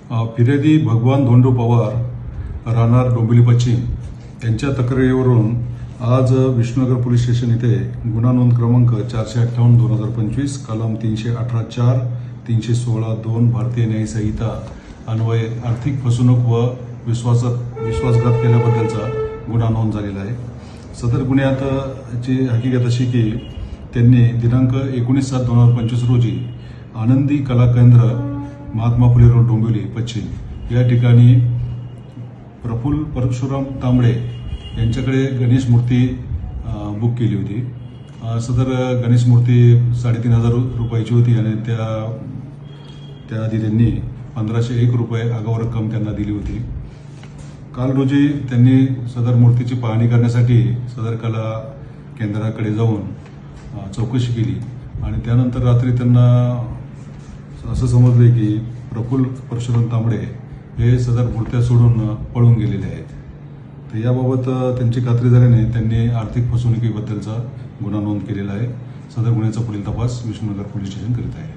फिर्यादी भगवान धोंडू पवार राहणार डोंबिवली पश्चिम यांच्या तक्रारीवरून आज विष्णुनगर पोलीस स्टेशन इथे गुन्हा नोंद क्रमांक 458/2025 कलम 318(4) 316(2) भारतीय न्याय संहिता अन्वये आर्थिक फसवणूक व विश्वासघात केल्याबद्दलचा गुन्हा नोंद झालेला आहे। सदर गुन्ह्याची हकीकत अशी की त्यांनी दिनांक 19/7/2025 रोजी आनंदी कला केंद्र महात्मा फुले रोड डोंबिवली पश्चिम या ठिकाणी प्रफुल्ल परशुराम तांबडे यांच्याकडे गणेश मूर्ती बुक केली होती। सदर गणेश मूर्ती 3,500 रुपयाची होती आणि त्या आधी त्यांनी 1,501 रुपये आगाऊ रक्कम त्यांना दिली होती। काल रोजी त्यांनी सदर मूर्तीची पाहणी करण्यासाठी सदर कला केंद्राकडे जाऊन चौकशी केली आणि त्यानंतर रात्री त्यांना असं समजले की प्रफुल्ल परशुराम तांबडे हे सदर मूर्त्या सोडून पळून गेलेले आहेत। तर याबाबत त्यांची खात्री झाल्याने त्यांनी आर्थिक फसवणुकीबद्दलचा गुन्हा नोंद केलेला आहे। सदर गुन्ह्याचा पुढील तपास विष्णुनगर पोलीस स्टेशन करीत आहे।